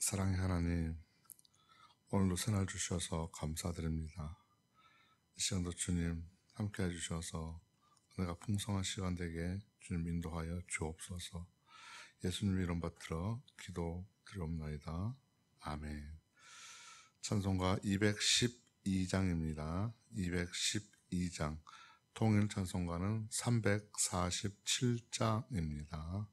사랑의 하나님, 오늘도 새날 주셔서 감사드립니다. 이 시간도 주님 함께 해주셔서 은혜가 풍성한 시간 되게 주님 인도하여 주옵소서. 예수님 이름 받들어 기도드리옵나이다. 아멘. 찬송가 212장입니다. 212장. 통일 찬송가는 347장입니다.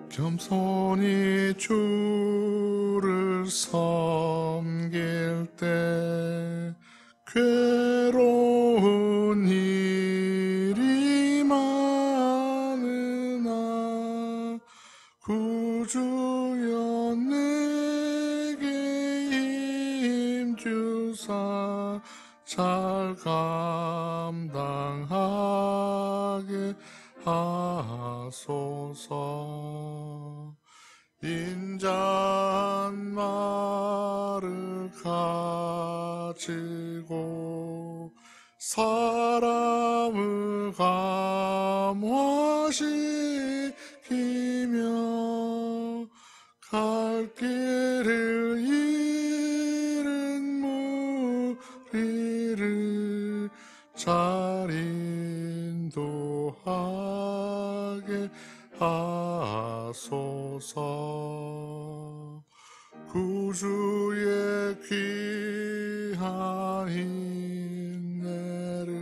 겸손히 주를 섬길 때 괴로운 일이 많으나 구주여 내게 힘주사 잘 감당하게 하소서. 인자말을 가지고 사람을 감화시키며 갈 길을 잃은 무리를 잘 인도하게 하소서. 구주의 귀한 인내를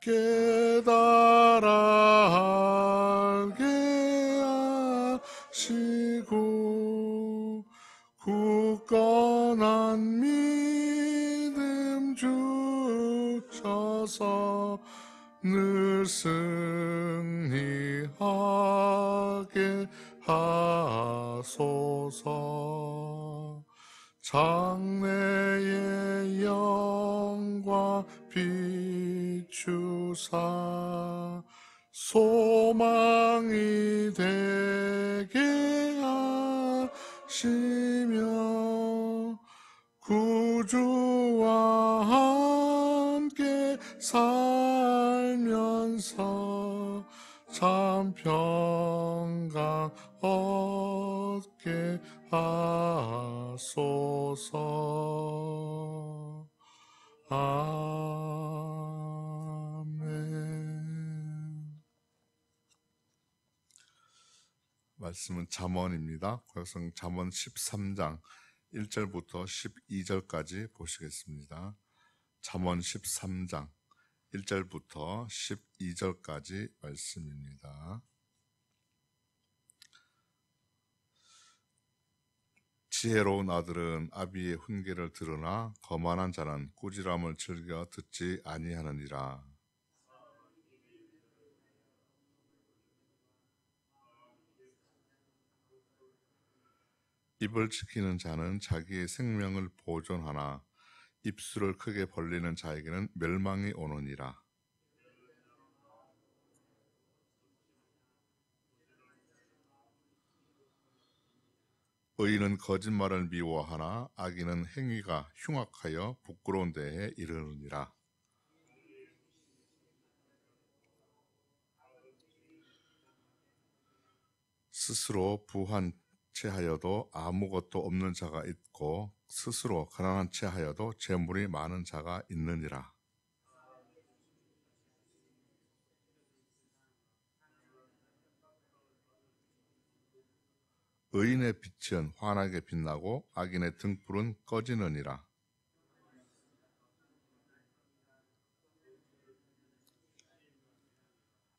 깨달아 알게 하시고 굳건한 믿음 주셔서 늘 승리하게 하소서. 장래의 영광 비추사 소망이 되게 하시며 구주와 함께 살면서 참 평강 얻게 하소서. 아멘. 말씀은 잠언입니다. 구약성 잠언 13장 1절부터 12절까지 보시겠습니다. 잠언 13장 1절부터 12절까지 말씀입니다. 지혜로운 아들은 아비의 훈계를 들으나 거만한 자는 꾸지람을 즐겨 듣지 아니하느니라. 입을 지키는 자는 자기의 생명을 보존하나 입술을 크게 벌리는 자에게는 멸망이 오느니라. 의인은 거짓말을 미워하나 악인은 행위가 흉악하여 부끄러운 데에 이르느니라. 스스로 부한 체하여도 아무것도 없는 자가 있고 스스로 가난한 체하여도 재물이 많은 자가 있느니라. 의인의 빛은 환하게 빛나고 악인의 등불은 꺼지느니라.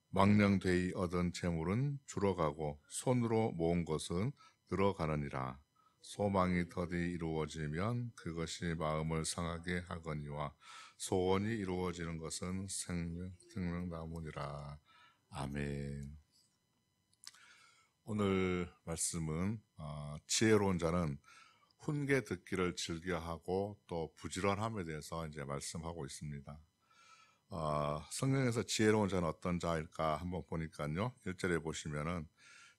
망령되이 얻은 재물은 줄어가고 손으로 모은 것은 늘어가느니라. 소망이 더디 이루어지면 그것이 마음을 상하게 하거니와 소원이 이루어지는 것은 생명나무니라. 아멘. 오늘 말씀은 지혜로운 자는 훈계 듣기를 즐겨하고 또 부지런함에 대해서 이제 말씀하고 있습니다. 성경에서 지혜로운 자는 어떤 자일까 한번 보니까요. 1절에 보시면은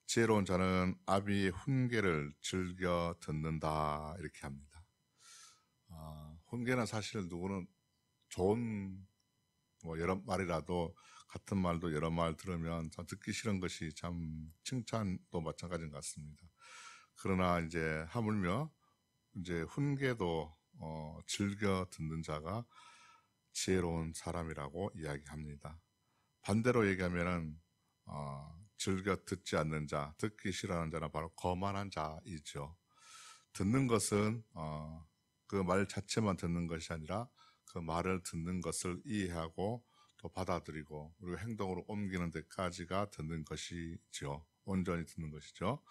지혜로운 자는 아비의 훈계를 즐겨 듣는다 이렇게 합니다. 훈계는 사실 누구는 좋은 여러 말이라도 같은 말도 여러 말 들으면 참 듣기 싫은 것이 참 칭찬도 마찬가지인 것 같습니다. 그러나 이제 하물며 이제 훈계도 즐겨 듣는 자가 지혜로운 사람이라고 이야기합니다. 반대로 얘기하면은 즐겨 듣지 않는 자, 듣기 싫어하는 자는 바로 거만한 자이죠. 듣는 것은 그 말 자체만 듣는 것이 아니라 그 말을 듣는 것을 이해하고 또 받아들이고 그리고 행동으로 옮기는 데까지가 듣는 것이죠. 온전히 듣는 것이죠.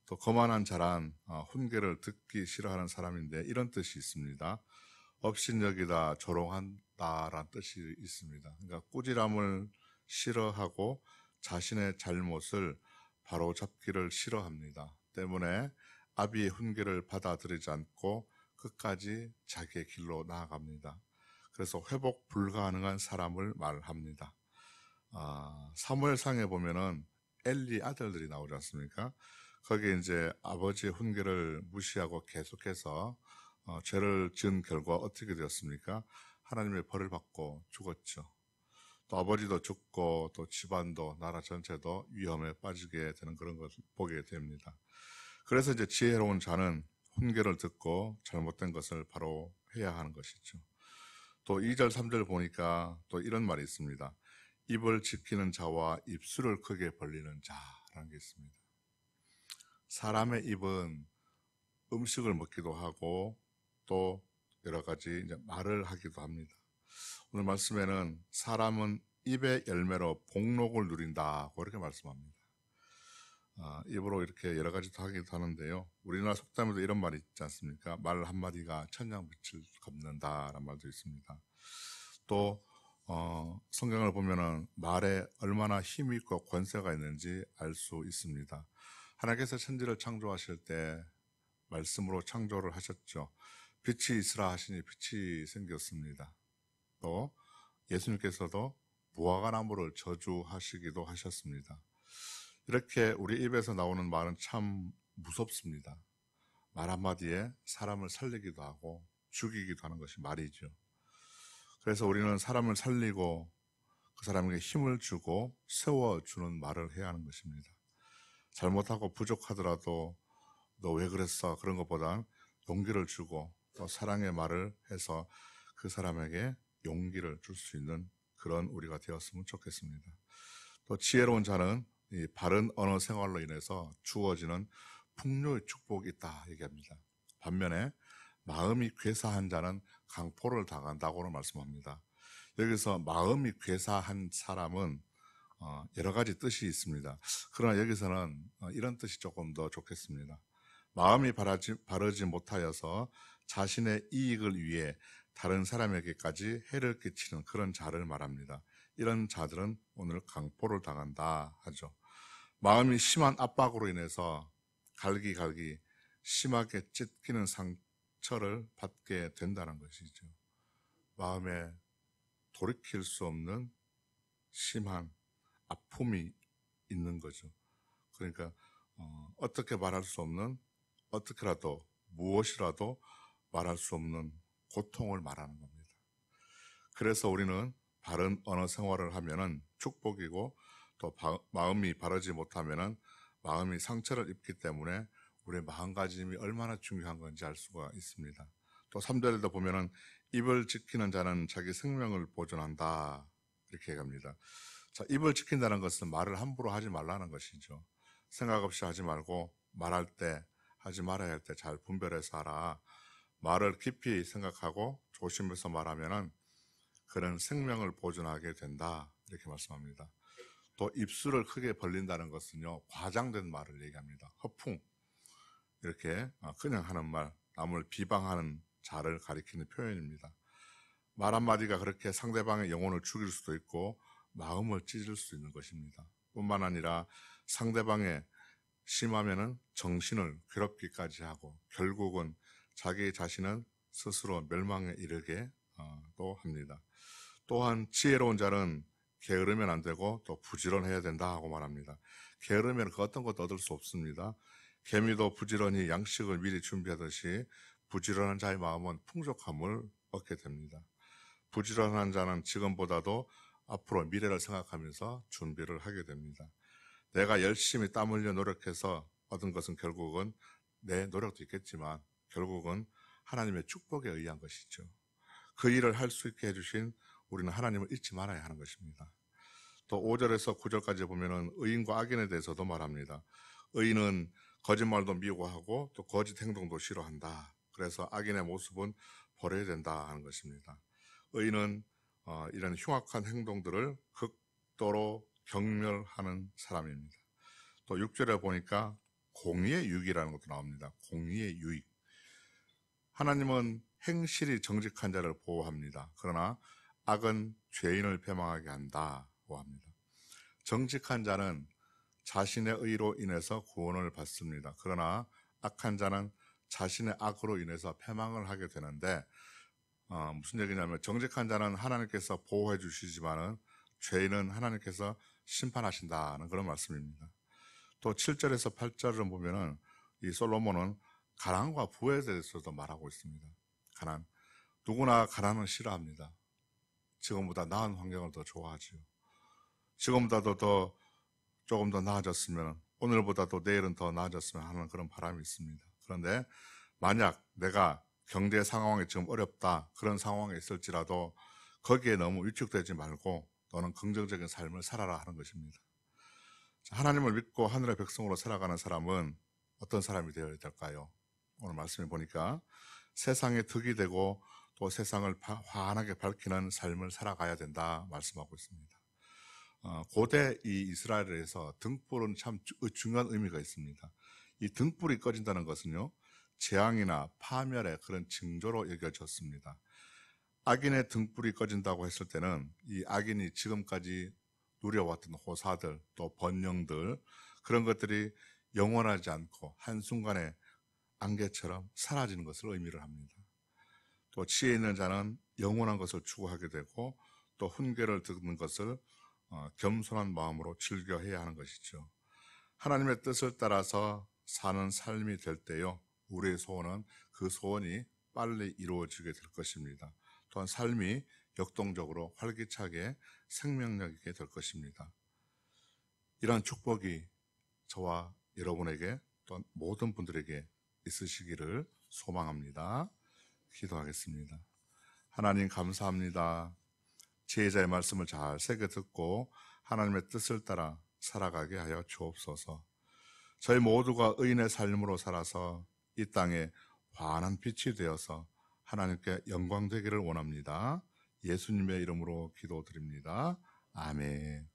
또 거만한 자란 훈계를 듣기 싫어하는 사람인데 이런 뜻이 있습니다. 업신여기다 조롱한다라는 뜻이 있습니다. 그러니까 꾸지람을 싫어하고 자신의 잘못을 바로잡기를 싫어합니다. 때문에 아비의 훈계를 받아들이지 않고 끝까지 자기의 길로 나아갑니다. 그래서 회복 불가능한 사람을 말합니다. 사무엘상에 보면은 엘리 아들들이 나오지 않습니까? 거기에 이제 아버지의 훈계를 무시하고 계속해서 죄를 지은 결과 어떻게 되었습니까? 하나님의 벌을 받고 죽었죠. 또 아버지도 죽고 또 집안도 나라 전체도 위험에 빠지게 되는 그런 것을 보게 됩니다. 그래서 이제 지혜로운 자는 훈계를 듣고 잘못된 것을 바로 해야 하는 것이죠. 또 2절, 3절 보니까 또 이런 말이 있습니다. 입을 지키는 자와 입술을 크게 벌리는 자라는 게 있습니다. 사람의 입은 음식을 먹기도 하고 또 여러 가지 이제 말을 하기도 합니다. 오늘 말씀에는 사람은 입의 열매로 복록을 누린다고 이렇게 말씀합니다. 입으로 이렇게 여러 가지 하기도 하는데요. 우리나라 속담에도 이런 말이 있지 않습니까? 말 한마디가 천냥빛을 갚는다라는 말도 있습니다. 또 성경을 보면은 말에 얼마나 힘이 있고 권세가 있는지 알 수 있습니다. 하나님께서 천지를 창조하실 때 말씀으로 창조를 하셨죠. 빛이 있으라 하시니 빛이 생겼습니다. 또 예수님께서도 무화과 나무를 저주하시기도 하셨습니다. 이렇게 우리 입에서 나오는 말은 참 무섭습니다. 말 한마디에 사람을 살리기도 하고 죽이기도 하는 것이 말이죠. 그래서 우리는 사람을 살리고 그 사람에게 힘을 주고 세워주는 말을 해야 하는 것입니다. 잘못하고 부족하더라도 너 왜 그랬어? 그런 것보단 용기를 주고 또 사랑의 말을 해서 그 사람에게 용기를 줄 수 있는 그런 우리가 되었으면 좋겠습니다. 또 지혜로운 자는 이 바른 언어 생활로 인해서 주어지는 풍요의 축복이 있다 얘기합니다. 반면에 마음이 괴사한 자는 강포를 당한다고 말씀합니다. 여기서 마음이 괴사한 사람은 여러 가지 뜻이 있습니다. 그러나 여기서는 이런 뜻이 조금 더 좋겠습니다. 마음이 바르지 못하여서 자신의 이익을 위해 다른 사람에게까지 해를 끼치는 그런 자를 말합니다. 이런 자들은 오늘 강포를 당한다 하죠. 마음이 심한 압박으로 인해서 갈기갈기 심하게 찢기는 상처를 받게 된다는 것이죠. 마음에 돌이킬 수 없는 심한 아픔이 있는 거죠. 그러니까 어떻게 말할 수 없는 어떻게라도 무엇이라도 말할 수 없는 고통을 말하는 겁니다. 그래서 우리는 바른 언어 생활을 하면은 축복이고 또 마음이 바르지 못하면은 마음이 상처를 입기 때문에 우리의 마음가짐이 얼마나 중요한 건지 알 수가 있습니다. 또 3절에도 보면은 입을 지키는 자는 자기 생명을 보존한다 이렇게 얘기합니다. 자, 입을 지킨다는 것은 말을 함부로 하지 말라는 것이죠. 생각 없이 하지 말고 말할 때 하지 말아야 할 때 잘 분별해서 하라. 말을 깊이 생각하고 조심해서 말하면은 그런 생명을 보존하게 된다 이렇게 말씀합니다. 또 입술을 크게 벌린다는 것은요 과장된 말을 얘기합니다. 허풍 이렇게 그냥 하는 말, 남을 비방하는 자를 가리키는 표현입니다. 말 한마디가 그렇게 상대방의 영혼을 죽일 수도 있고 마음을 찢을 수 있는 것입니다. 뿐만 아니라 상대방의 심하면은 정신을 괴롭기까지 하고 결국은 자기 자신은 스스로 멸망에 이르게 또 합니다. 또한 지혜로운 자는 게으르면 안 되고 또 부지런해야 된다 하고 말합니다. 게으르면 그 어떤 것도 얻을 수 없습니다. 개미도 부지런히 양식을 미리 준비하듯이 부지런한 자의 마음은 풍족함을 얻게 됩니다. 부지런한 자는 지금보다도 앞으로 미래를 생각하면서 준비를 하게 됩니다. 내가 열심히 땀 흘려 노력해서 얻은 것은 결국은 내 노력도 있겠지만 결국은 하나님의 축복에 의한 것이죠. 그 일을 할 수 있게 해주신 우리는 하나님을 잊지 말아야 하는 것입니다. 또 5절에서 9절까지 보면은 의인과 악인에 대해서도 말합니다. 의인은 거짓말도 미워하고 또 거짓 행동도 싫어한다. 그래서 악인의 모습은 버려야 된다 하는 것입니다. 의인은 이런 흉악한 행동들을 극도로 경멸하는 사람입니다. 또 6절에 보니까 공의의 유익이라는 것도 나옵니다. 공의의 유익. 하나님은 행실이 정직한 자를 보호합니다. 그러나 악은 죄인을 패망하게 한다고 합니다. 정직한 자는 자신의 의로 인해서 구원을 받습니다. 그러나 악한 자는 자신의 악으로 인해서 패망을 하게 되는데 무슨 얘기냐면 정직한 자는 하나님께서 보호해 주시지만은 죄인은 하나님께서 심판하신다는 그런 말씀입니다. 또 7절에서 8절을 보면은 이 솔로몬은 가난과 부에 대해서도 말하고 있습니다. 가난. 누구나 가난은 싫어합니다. 지금보다 나은 환경을 더 좋아하지요. 지금보다도 조금 더 나아졌으면, 오늘보다도 내일은 더 나아졌으면 하는 그런 바람이 있습니다. 그런데 만약 내가 경제 상황이 지금 어렵다, 그런 상황에 있을지라도 거기에 너무 위축되지 말고 너는 긍정적인 삶을 살아라 하는 것입니다. 하나님을 믿고 하늘의 백성으로 살아가는 사람은 어떤 사람이 되어야 될까요? 오늘 말씀해 보니까 세상에 득이 되고 또 세상을 환하게 밝히는 삶을 살아가야 된다 말씀하고 있습니다. 고대 이 이스라엘에서 등불은 참 중요한 의미가 있습니다. 이 등불이 꺼진다는 것은요, 재앙이나 파멸의 그런 징조로 여겨졌습니다. 악인의 등불이 꺼진다고 했을 때는 이 악인이 지금까지 누려왔던 호사들, 또 번영들, 그런 것들이 영원하지 않고 한순간에 안개처럼 사라지는 것을 의미를 합니다. 또 지혜 있는 자는 영원한 것을 추구하게 되고 또 훈계를 듣는 것을 겸손한 마음으로 즐겨해야 하는 것이죠. 하나님의 뜻을 따라서 사는 삶이 될 때요, 우리의 소원은 그 소원이 빨리 이루어지게 될 것입니다. 또한 삶이 역동적으로 활기차게 생명력 있게 될 것입니다. 이러한 축복이 저와 여러분에게 또 모든 분들에게 있으시기를 소망합니다. 기도하겠습니다. 하나님 감사합니다. 제자의 말씀을 잘 새겨 듣고 하나님의 뜻을 따라 살아가게 하여 주옵소서. 저희 모두가 의인의 삶으로 살아서 이 땅에 환한 빛이 되어서 하나님께 영광 되기를 원합니다. 예수님의 이름으로 기도드립니다. 아멘.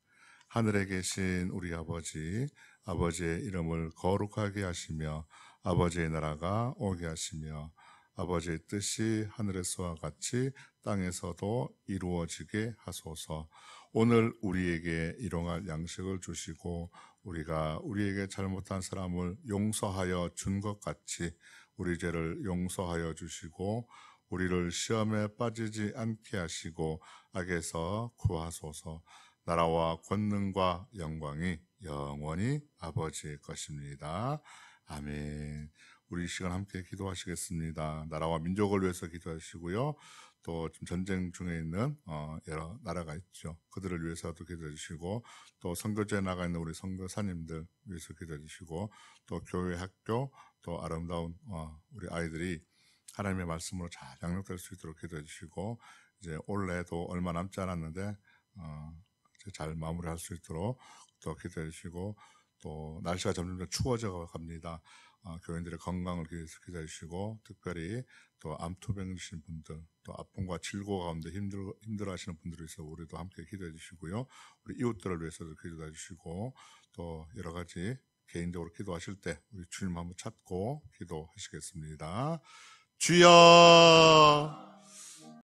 하늘에 계신 우리 아버지, 아버지의 이름을 거룩하게 하시며 아버지의 나라가 오게 하시며 아버지의 뜻이 하늘에서와 같이 땅에서도 이루어지게 하소서. 오늘 우리에게 일용할 양식을 주시고 우리가 우리에게 잘못한 사람을 용서하여 준 것 같이 우리 죄를 용서하여 주시고 우리를 시험에 빠지지 않게 하시고 악에서 구하소서. 나라와 권능과 영광이 영원히 아버지의 것입니다. 아멘. 우리 이 시간 함께 기도하시겠습니다. 나라와 민족을 위해서 기도하시고요. 또 전쟁 중에 있는 여러 나라가 있죠. 그들을 위해서도 기도해 주시고 또 선교지에 나가 있는 우리 선교사님들 위해서 기도해 주시고 또 교회 학교 또 아름다운 우리 아이들이 하나님의 말씀으로 잘 양육될 수 있도록 기도해 주시고 이제 올해도 얼마 남지 않았는데 이제 잘 마무리할 수 있도록 또 기도해 주시고 또 날씨가 점점 더 추워져 갑니다. 교인들의 건강을 위해서 기도해 주시고 특별히 또 암투병 주신 분들 또 아픔과 질고 가운데 힘들어 하시는 분들을 위해서 우리도 함께 기도해 주시고요. 우리 이웃들을 위해서도 기도해 주시고 또 여러 가지 개인적으로 기도하실 때 우리 주님 한번 찾고 기도하시겠습니다. 주여